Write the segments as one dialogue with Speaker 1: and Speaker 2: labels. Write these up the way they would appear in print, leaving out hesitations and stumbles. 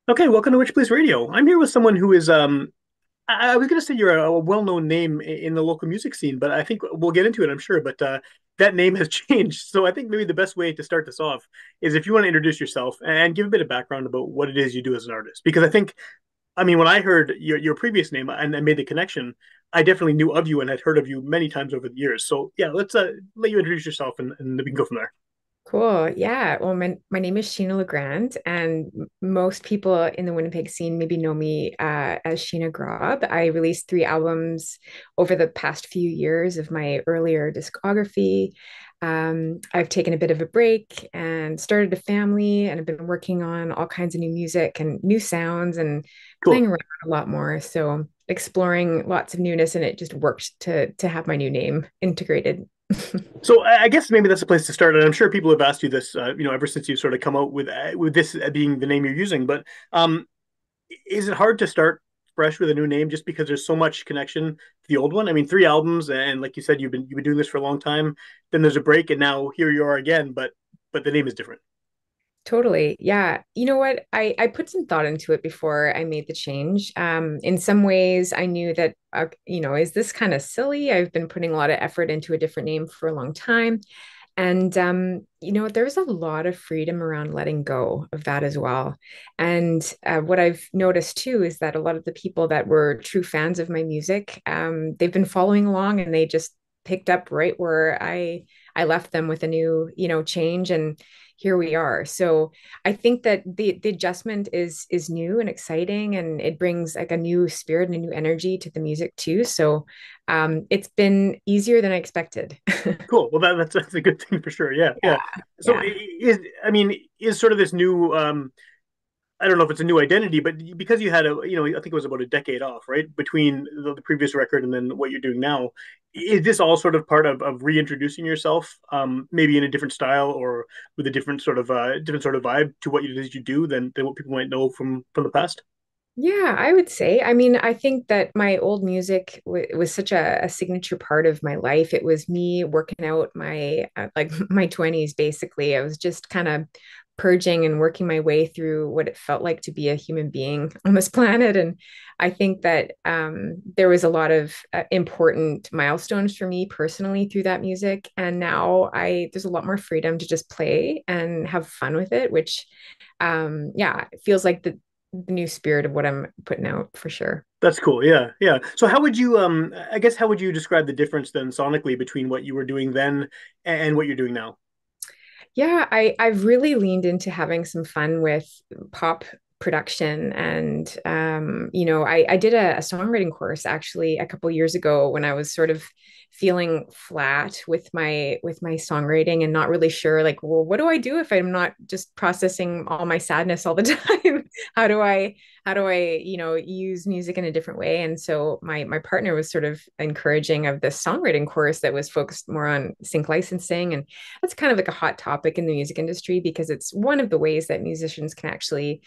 Speaker 1: Okay, welcome to Witchpolice Radio. I'm here with someone who is I was gonna say you're a well-known name in the local music scene, but I think we'll get into it, I'm sure. But that name has changed. So I think maybe the best way to start this off is if you want to introduce yourself and give a bit of background about what it is you do as an artist. Because I mean, when I heard your previous name and I made the connection, I definitely knew of you and had heard of you many times over the years. So yeah, let's let you introduce yourself and we can go from there.
Speaker 2: Cool. Yeah. Well, my name is Sheena Legrand, and most people in the Winnipeg scene maybe know me as Sheena Grob. I released 3 albums over the past few years of my earlier discography. I've taken a bit of a break and started a family, and I've been working on all kinds of new music and new sounds and
Speaker 1: Cool.
Speaker 2: playing around a lot more. So exploring lots of newness, and it just worked to have my new name integrated.
Speaker 1: So I guess maybe that's a place to start, and I'm sure people have asked you this, ever since you sort of come out with this being the name you're using. But is it hard to start fresh with a new name just because there's so much connection to the old one? I mean, 3 albums, and like you said, you've been doing this for a long time. Then there's a break, and now here you are again, but the name is different.
Speaker 2: Totally. Yeah. You know what? I put some thought into it before I made the change. In some ways, I knew that, is this kind of silly? I've been putting a lot of effort into a different name for a long time. And, there's a lot of freedom around letting go of that as well. And what I've noticed too is that a lot of the people that were true fans of my music, they've been following along and they just picked up right where I left them with a new, change. And here we are. So I think that the adjustment is new and exciting, and it brings like a new spirit and a new energy to the music too. So it's been easier than I expected.
Speaker 1: Cool. Well, that's a good thing for sure. Yeah,
Speaker 2: Yeah,
Speaker 1: yeah. So
Speaker 2: yeah.
Speaker 1: I mean, is sort of this new I don't know if it's a new identity, but because you had I think it was about a decade off, right, between the previous record and then what you're doing now. Is this all sort of part of reintroducing yourself, maybe in a different style or with a different sort of vibe to what it is you do than what people might know from the past?
Speaker 2: Yeah, I would say. I mean, I think that my old music was such a signature part of my life. It was me working out my like my 20s basically. I was just kind of purging and working my way through what it felt like to be a human being on this planet. And I think that there was a lot of important milestones for me personally through that music. And now I there's a lot more freedom to just play and have fun with it, which yeah, it feels like the new spirit of what I'm putting out for sure.
Speaker 1: That's cool. Yeah, yeah. So how would you I guess how would you describe the difference then sonically between what you were doing then and what you're doing now?
Speaker 2: Yeah, I've really leaned into having some fun with pop production, and I did a songwriting course actually a couple years ago when I was sort of feeling flat with my songwriting and not really sure, like, well, what do I do if I'm not just processing all my sadness all the time? how do I use music in a different way? And so my partner was sort of encouraging of this songwriting course that was focused more on sync licensing, and that's kind of like a hot topic in the music industry because it's one of the ways that musicians can actually,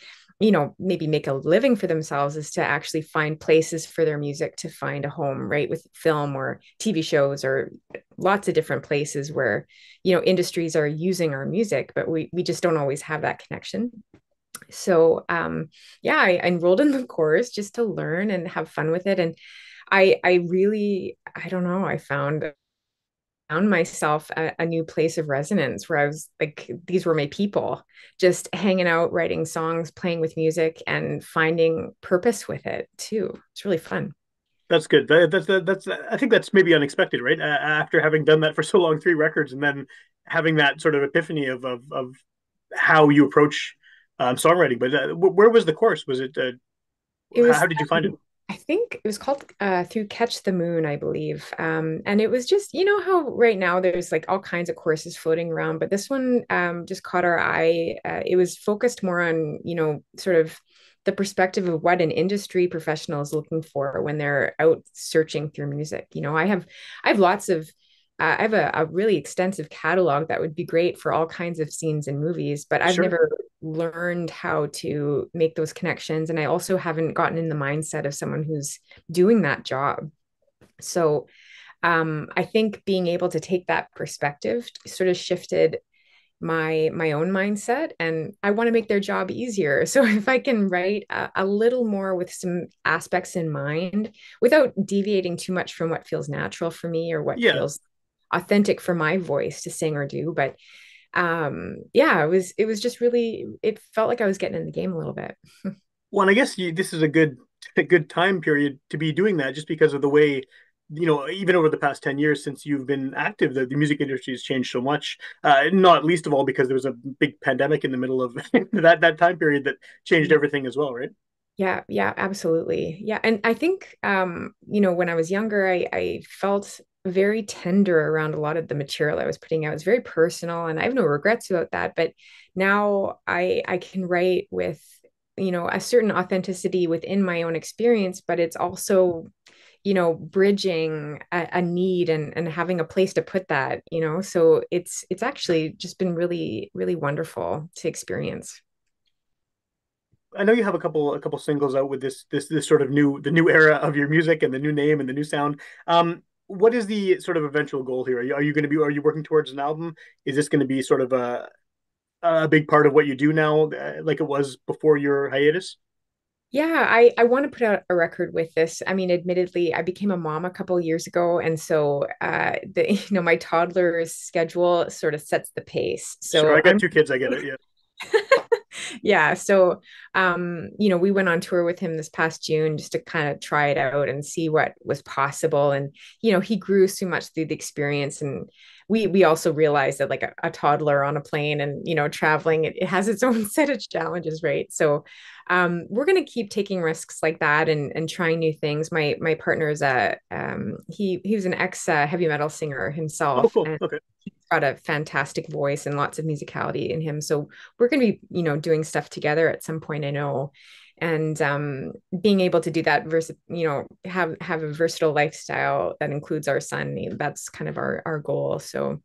Speaker 2: maybe make a living for themselves is to actually find places for their music to find a home, right? With film or TV shows or lots of different places where, industries are using our music, but we just don't always have that connection. So yeah, I enrolled in the course just to learn and have fun with it. And I really, I don't know, I found myself a new place of resonance where I was like, these were my people, just hanging out, writing songs, playing with music, and finding purpose with it too. It's really fun.
Speaker 1: That's good. That's I think that's maybe unexpected, right? After having done that for so long, 3 records, and then having that sort of epiphany of how you approach songwriting. But where was the course? Was it
Speaker 2: It
Speaker 1: how
Speaker 2: was,
Speaker 1: did you find it?
Speaker 2: I think it was called Through Catch the Moon, I believe. And it was just, how right now there's like all kinds of courses floating around, but this one just caught our eye. It was focused more on, sort of the perspective of what an industry professional is looking for when they're out searching through music. I have lots of I have a really extensive catalog that would be great for all kinds of scenes and movies, but I've
Speaker 1: Sure.
Speaker 2: never learned how to make those connections. And I also haven't gotten in the mindset of someone who's doing that job. So I think being able to take that perspective sort of shifted my own mindset, and I want to make their job easier. So if I can write a little more with some aspects in mind without deviating too much from what feels natural for me or what
Speaker 1: Yeah.
Speaker 2: feels authentic for my voice to sing or do, but yeah, it was just really, it felt like I was getting in the game a little bit.
Speaker 1: Well, and I guess this is a good a good time period to be doing that, just because of the way, even over the past 10 years since you've been active, the music industry has changed so much. Not least of all because there was a big pandemic in the middle of that time period that changed everything as well, right?
Speaker 2: Yeah, yeah, absolutely. Yeah. And I think when I was younger, I felt very tender around a lot of the material I was putting out. It was very personal and I have no regrets about that. But now I can write with, a certain authenticity within my own experience, but it's also, bridging a need and having a place to put that. So it's actually just been really, really wonderful to experience.
Speaker 1: I know you have a couple singles out with this sort of the new era of your music and the new name and the new sound. What is the sort of eventual goal here? Are you working towards an album? Is this going to be sort of a big part of what you do now, like it was before your hiatus?
Speaker 2: Yeah, I want to put out a record with this. I mean, admittedly, I became a mom a couple years ago, and so my toddler's schedule sort of sets the pace.
Speaker 1: Sure, I
Speaker 2: So
Speaker 1: got
Speaker 2: I'm
Speaker 1: two kids. I get it. Yeah.
Speaker 2: yeah, so we went on tour with him this past June just to kind of try it out and see what was possible. And he grew so much through the experience, and we also realized that like a toddler on a plane and traveling, it has its own set of challenges, right? So we're gonna keep taking risks like that and trying new things. My partner is he was an ex heavy metal singer
Speaker 1: Oh,
Speaker 2: himself,
Speaker 1: cool.
Speaker 2: and
Speaker 1: Okay.
Speaker 2: got a fantastic voice and lots of musicality in him. So we're going to be, doing stuff together at some point, I know. And being able to do that versus, have a versatile lifestyle that includes our son, that's kind of our goal. So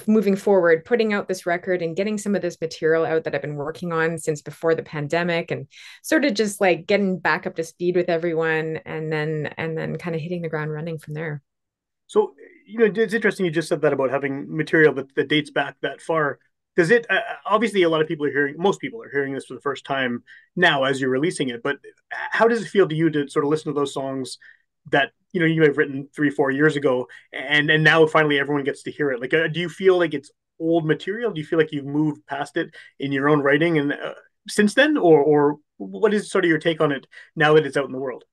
Speaker 2: moving forward, putting out this record and getting some of this material out that I've been working on since before the pandemic, and sort of just like getting back up to speed with everyone, and then kind of hitting the ground running from there.
Speaker 1: So, it's interesting you just said that about having material that dates back that far. Does it, obviously, a lot of people are hearing, most people are hearing this for the first time now as you're releasing it, but how does it feel to you to sort of listen to those songs that, you have written 3, 4 years ago and now finally everyone gets to hear it? Like, do you feel like it's old material? Do you feel like you've moved past it in your own writing and since then, or what is sort of your take on it now that it's out in the world?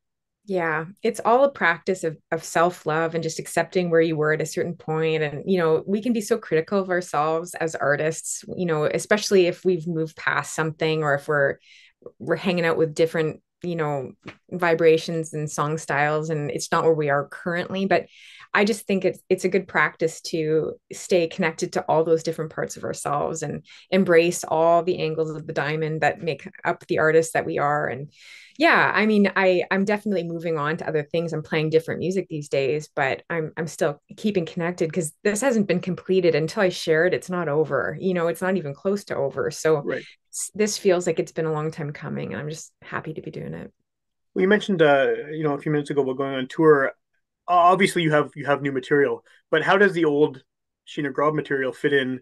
Speaker 2: Yeah, it's all a practice of self-love and just accepting where you were at a certain point. And, we can be so critical of ourselves as artists, especially if we've moved past something or if we're hanging out with different, vibrations and song styles and it's not where we are currently. But I just think it's a good practice to stay connected to all those different parts of ourselves and embrace all the angles of the diamond that make up the artist that we are. And yeah, I mean, I'm definitely moving on to other things. I'm playing different music these days, but I'm still keeping connected because this hasn't been completed until I share it. It's not over. It's not even close to over. So
Speaker 1: Right.
Speaker 2: this feels like it's been a long time coming, and I'm just happy to be doing it.
Speaker 1: Well, you mentioned, a few minutes ago about going on tour. Obviously, you have new material, but how does the old Sheena Grob material fit in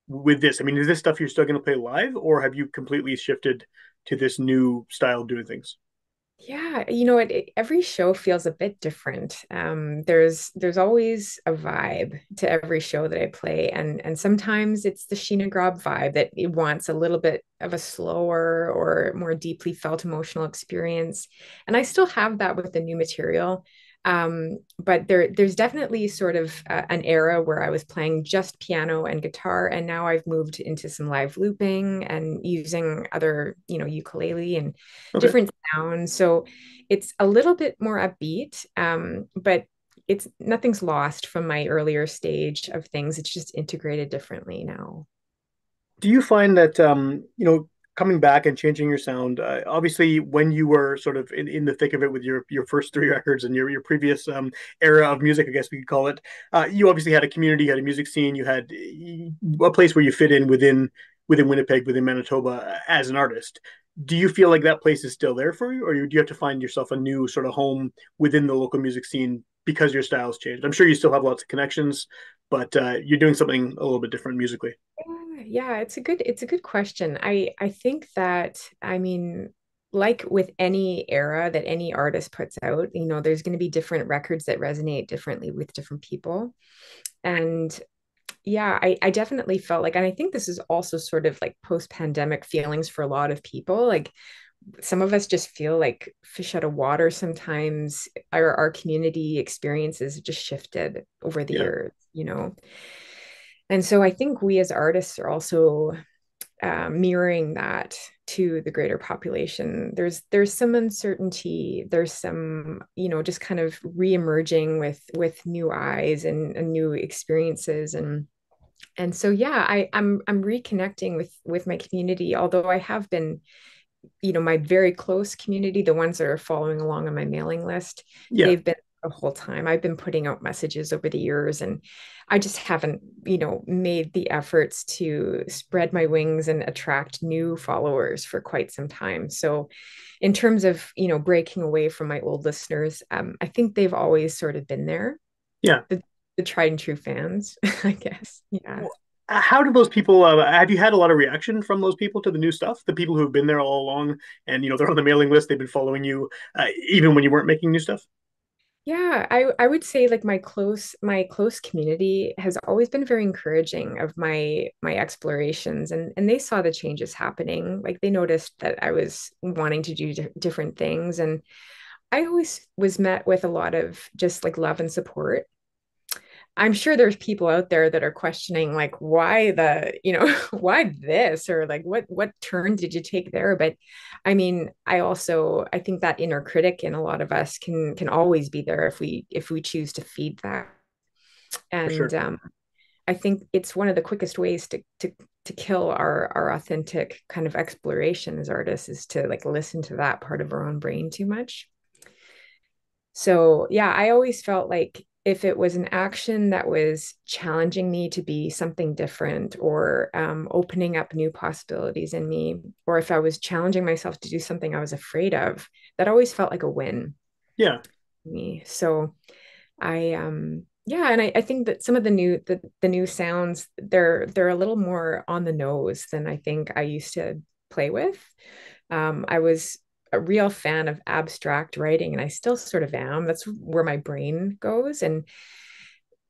Speaker 1: with this? I mean, is this stuff you're still going to play live, or have you completely shifted to this new style of doing things?
Speaker 2: Yeah, every show feels a bit different. There's always a vibe to every show that I play, and sometimes it's the Sheena Grob vibe that it wants a little bit of a slower or more deeply felt emotional experience, and I still have that with the new material. But there's definitely sort of an era where I was playing just piano and guitar, and now I've moved into some live looping and using other, ukulele and
Speaker 1: Okay.
Speaker 2: different sounds. So it's a little bit more upbeat, but it's nothing's lost from my earlier stage of things. It's just integrated differently now.
Speaker 1: Do you find that coming back and changing your sound? Obviously, when you were sort of in the thick of it with your first three records and your previous era of music, I guess we could call it, you obviously had a community, you had a music scene, you had a place where you fit in within within Winnipeg, within Manitoba as an artist. Do you feel like that place is still there for you, or do you have to find yourself a new sort of home within the local music scene because your style's changed? I'm sure you still have lots of connections, but you're doing something a little bit different musically.
Speaker 2: Yeah, it's a good question. I think that I mean, like with any era that any artist puts out, you know, there's going to be different records that resonate differently with different people. And yeah, I definitely felt like, and I think this is also sort of like post-pandemic feelings for a lot of people. Like some of us just feel like fish out of water sometimes. Our community experiences have just shifted over the
Speaker 1: Yeah,
Speaker 2: years, you know. And so I think we as artists are also mirroring that to the greater population. There's some uncertainty. There's some, you know, just kind of reemerging with new eyes and new experiences and so yeah, I'm reconnecting with my community. Although I have been, you know, my very close community, the ones that are following along on my mailing list,
Speaker 1: yeah,
Speaker 2: they've been the whole time. I've been putting out messages over the years and I just haven't, you know, made the efforts to spread my wings and attract new followers for quite some time. So in terms of, you know, breaking away from my old listeners, I think they've always sort of been there,
Speaker 1: yeah.
Speaker 2: the tried and true fans, I guess. Yeah.
Speaker 1: How do those people? Have you had a lot of reaction from those people to the new stuff? The people who've been there all along, and they're on the mailing list. They've been following you, even when you weren't making new stuff.
Speaker 2: Yeah, I would say like my close community has always been very encouraging of my explorations and they saw the changes happening. Like they noticed that I was wanting to do different things and I always was met with a lot of just like love and support. I'm sure there's people out there that are questioning like why the, you know, why this or like what turn did you take there? But I mean, I think that inner critic in a lot of us can always be there if we choose to feed that.
Speaker 1: For
Speaker 2: And
Speaker 1: sure.
Speaker 2: I think it's one of the quickest ways to kill our authentic kind of exploration as artists is to like listen to that part of our own brain too much. So, yeah, I always felt like if it was an action that was challenging me to be something different or opening up new possibilities in me, or if I was challenging myself to do something I was afraid of, that always felt like a win
Speaker 1: Yeah,
Speaker 2: to me. So yeah, and I think that some of the new sounds, they're a little more on the nose than I think I used to play with. I was a real fan of abstract writing, and I still sort of am. That's where my brain goes. And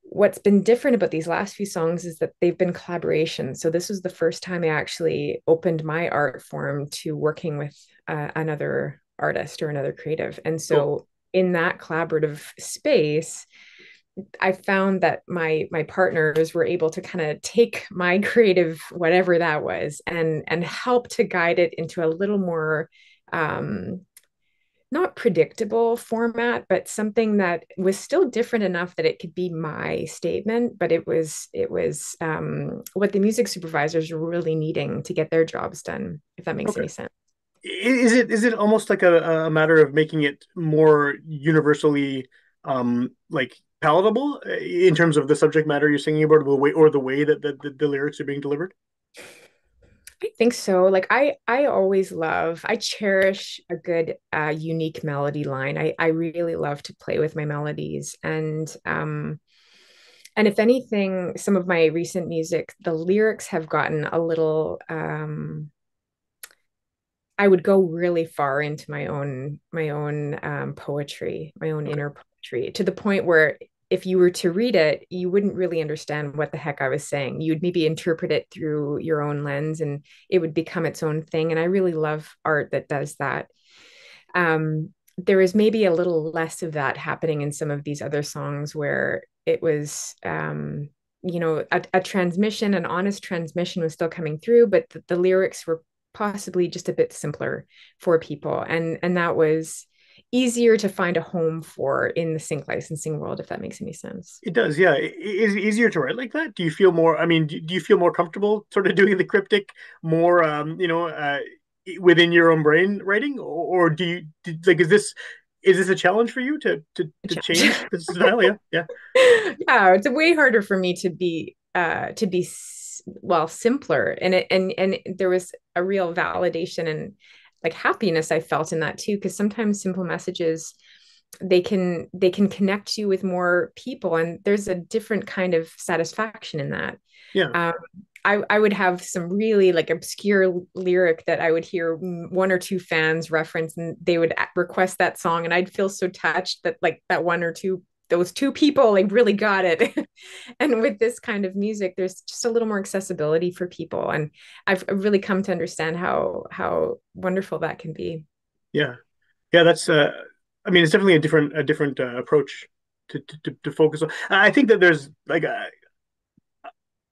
Speaker 2: what's been different about these last few songs is that they've been collaborations. So this was the first time I actually opened my art form to working with another artist or another creative. And
Speaker 1: cool.
Speaker 2: so in that collaborative space, I found that my partners were able to kind of take my creative whatever that was and help to guide it into a little more um, not predictable format, but something that was still different enough that it could be my statement, but it was what the music supervisors were really needing to get their jobs done, if that makes
Speaker 1: Okay.
Speaker 2: any sense.
Speaker 1: Is it almost like a matter of making it more universally like palatable in terms of the subject matter you're singing about, or the way that the lyrics are being delivered?
Speaker 2: I think so. Like I cherish a good unique melody line. I really love to play with my melodies and if anything, some of my recent music, the lyrics have gotten a little I would go really far into my own poetry, my own
Speaker 1: Okay.
Speaker 2: inner poetry, to the point where if you were to read it, you wouldn't really understand what the heck I was saying. You would maybe interpret it through your own lens, and it would become its own thing. And I really love art that does that. There is maybe a little less of that happening in some of these other songs where it was you know, a transmission, an honest transmission was still coming through, but the lyrics were possibly just a bit simpler for people. And that was easier to find a home for in the sync licensing world, if that makes any sense.
Speaker 1: It does, yeah. Is it easier to write like that? Do you feel more? I mean, do you feel more comfortable sort of doing the cryptic more, within your own brain writing, or like is this a challenge for you
Speaker 2: A
Speaker 1: to
Speaker 2: challenge.
Speaker 1: change the style? Yeah, yeah,
Speaker 2: Yeah, it's way harder for me to be well, simpler. And there was a real validation and like happiness I felt in that too, because sometimes simple messages they can connect you with more people, and there's a different kind of satisfaction in that.
Speaker 1: Yeah,
Speaker 2: um, I would have some really like obscure lyric that I would hear one or two fans reference, and they would request that song, and I'd feel so touched that like that one or two, those two people like really got it. And with this kind of music, there's just a little more accessibility for people, and I've really come to understand how wonderful that can be.
Speaker 1: yeah, yeah. That's I mean, it's definitely a different approach to focus on. I think that there's like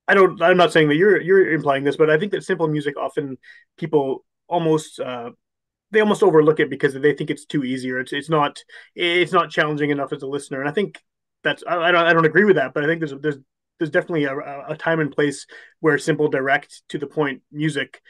Speaker 1: I don't. I'm not saying that you're implying this, but I think that simple music often people almost they almost overlook it because they think it's too easy or it's not challenging enough as a listener. And I think I don't agree with that, but I think there's definitely a time and place where simple, direct, to the point music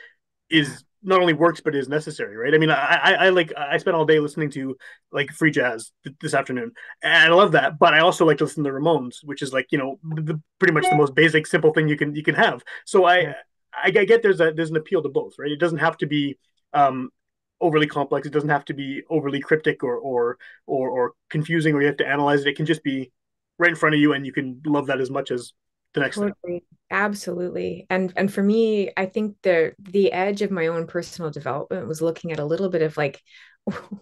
Speaker 2: Yeah,
Speaker 1: is not only works but is necessary, right? I mean, I spent all day listening to like free jazz this afternoon, and I love that. But I also like to listen to the Ramones, which is like pretty much the most basic, simple thing you can have. So I
Speaker 2: yeah,
Speaker 1: I get there's an appeal to both, right? It doesn't have to be um, overly complex. It doesn't have to be overly cryptic or confusing, or you have to analyze it. It can just be right in front of you, and you can love that as much as the next thing.
Speaker 2: totally. Absolutely. And for me, I think the edge of my own personal development was looking at a little bit of like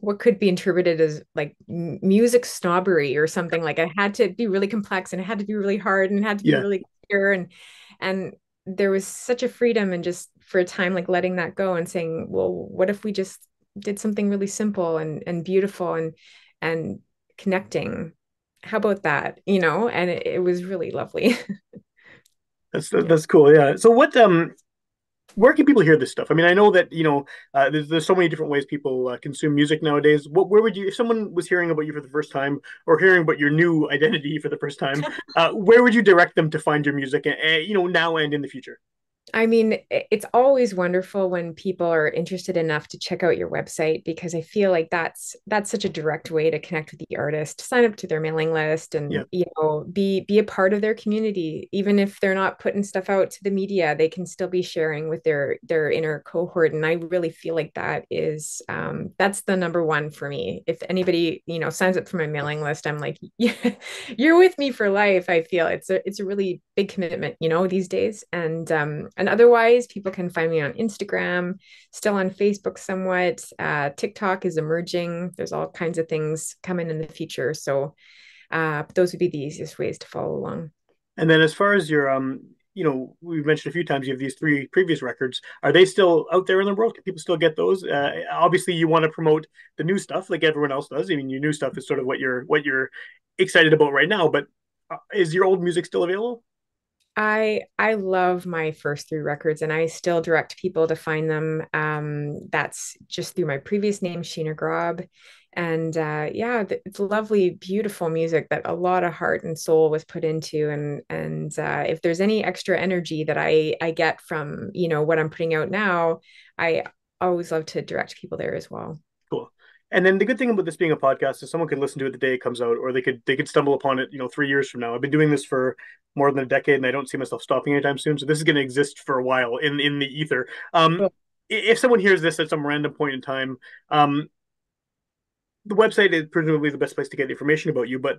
Speaker 2: what could be interpreted as like music snobbery or something. Like it had to be really complex, and it had to be really hard, and it had to be
Speaker 1: Yeah,
Speaker 2: really clear, and there was such a freedom, and just for a time like letting that go and saying, well, what if we just did something really simple and beautiful and connecting? How about that? And it was really lovely.
Speaker 1: that's
Speaker 2: Yeah.
Speaker 1: that's cool. Yeah. So what where can people hear this stuff? I mean, I know that there's so many different ways people consume music nowadays. Where would you, if someone was hearing about you for the first time or hearing about your new identity for the first time, where would you direct them to find your music? Now and in the future.
Speaker 2: I mean, it's always wonderful when people are interested enough to check out your website, because I feel like that's such a direct way to connect with the artist, sign up to their mailing list,
Speaker 1: Yeah.
Speaker 2: and be a part of their community. Even if they're not putting stuff out to the media, they can still be sharing with their inner cohort. And I really feel like that's the number one for me. If anybody signs up for my mailing list, I'm like, yeah, you're with me for life. I feel it's a really big commitment, these days. And otherwise, people can find me on Instagram, still on Facebook somewhat. TikTok is emerging. There's all kinds of things coming in the future. So those would be the easiest ways to follow along.
Speaker 1: And then as far as your we've mentioned a few times you have these three previous records. Are they still out there in the world? Can people still get those? Obviously, you want to promote the new stuff like everyone else does. I mean, your new stuff is sort of what you're excited about right now. But is your old music still available?
Speaker 2: I love my first three records, and I still direct people to find them. That's just through my previous name, Sheena Grob. And yeah, it's lovely, beautiful music that a lot of heart and soul was put into. And if there's any extra energy that I get from what I'm putting out now, I always love to direct people there as well.
Speaker 1: Cool. And then the good thing about this being a podcast is someone could listen to it the day it comes out, or they could stumble upon it, 3 years from now. I've been doing this for more than a decade, and I don't see myself stopping anytime soon. So this is going to exist for a while in the ether. If someone hears this at some random point in time, the website is presumably the best place to get information about you. But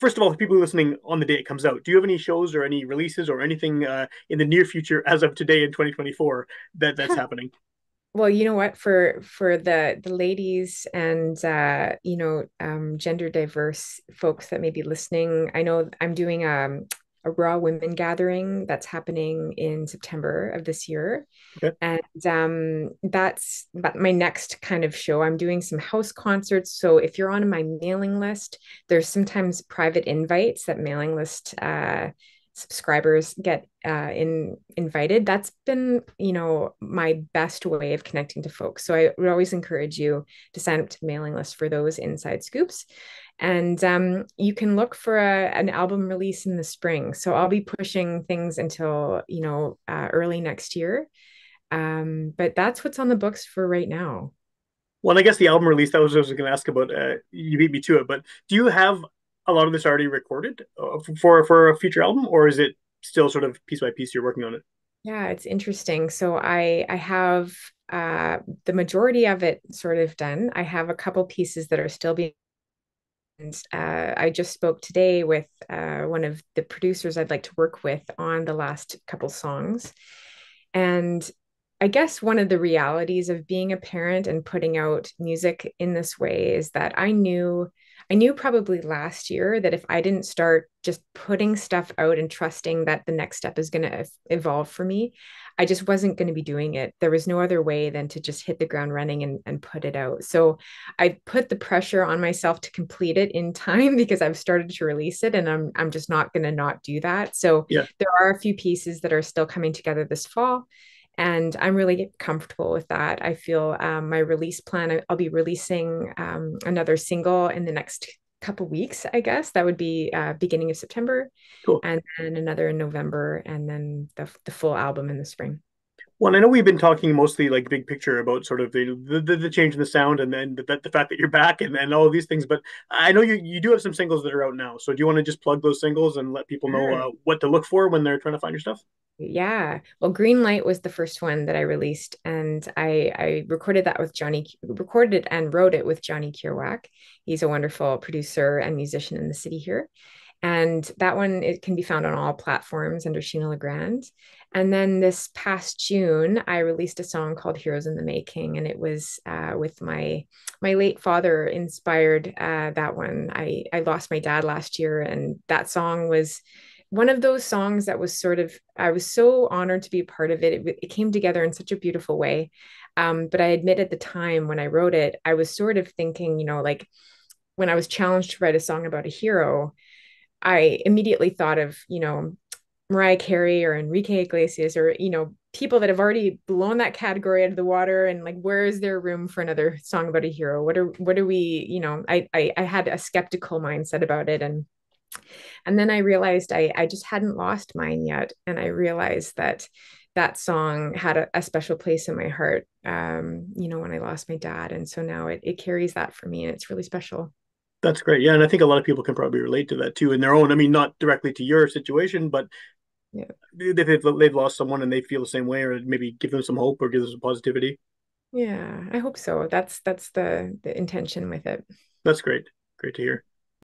Speaker 1: first of all, for people listening on the day it comes out, do you have any shows or any releases or anything in the near future as of today in 2024 that's happening?
Speaker 2: Well, you know what? For the ladies and gender diverse folks that may be listening, I know I'm doing a Raw Women gathering that's happening in September of this year.
Speaker 1: Okay.
Speaker 2: And that's my next kind of show. I'm doing some house concerts. So if you're on my mailing list, there's sometimes private invites that mailing list subscribers get invited. That's been my best way of connecting to folks. So I would always encourage you to sign up to the mailing list for those inside scoops. And you can look for an album release in the spring. So I'll be pushing things until early next year. But that's what's on the books for right now.
Speaker 1: Well, I guess the album release, that was what I was going to ask about. You beat me to it, but do you have a lot of this already recorded for a future album, or is it? still sort of piece by piece you're working on it?
Speaker 2: Yeah, it's interesting. So I have the majority of it sort of done. I have a couple pieces that are still being. And I just spoke today with one of the producers I'd like to work with on the last couple songs. And I guess one of the realities of being a parent and putting out music in this way is that I knew probably last year that if I didn't start just putting stuff out and trusting that the next step is going to evolve for me, I just wasn't going to be doing it. There was no other way than to just hit the ground running and put it out. So I put the pressure on myself to complete it in time because I've started to release it and I'm just not going to not do that. So
Speaker 1: Yeah,
Speaker 2: there are a few pieces that are still coming together this fall. And I'm really comfortable with that. I feel my release plan, I'll be releasing another single in the next couple weeks, I guess. That would be beginning of September,
Speaker 1: cool.
Speaker 2: and then another in November, and then the full album in the spring.
Speaker 1: Well, I know we've been talking mostly like big picture about sort of the change in the sound and then the fact that you're back and all of these things. But I know you do have some singles that are out now. So do you want to just plug those singles and let people know
Speaker 2: Sure.
Speaker 1: what to look for when they're trying to find your stuff?
Speaker 2: Yeah. Well, Green Light was the first one that I released, and I recorded that with recorded and wrote it with Johnny Kierwak. He's a wonderful producer and musician in the city here. And that one, it can be found on all platforms under Sheena Legrand. And then this past June, I released a song called Heroes in the Making, and it was with my late father inspired that one. I lost my dad last year, and that song was one of those songs that was sort of, I was so honored to be a part of it. It came together in such a beautiful way. But I admit at the time when I wrote it, I was sort of thinking, like when I was challenged to write a song about a hero, I immediately thought of, Mariah Carey or Enrique Iglesias or, people that have already blown that category out of the water, and like, where is there room for another song about a hero? What are we, I had a skeptical mindset about it. And then I realized I just hadn't lost mine yet. And I realized that that song had a special place in my heart, when I lost my dad. And so now it carries that for me, and it's really special.
Speaker 1: That's great. Yeah, and I think a lot of people can probably relate to that too in their own. I mean, not directly to your situation, but
Speaker 2: Yeah.
Speaker 1: if they've lost someone and they feel the same way, or maybe give them some hope or give them some positivity.
Speaker 2: Yeah, I hope so. That's the intention with it.
Speaker 1: That's great. Great to hear.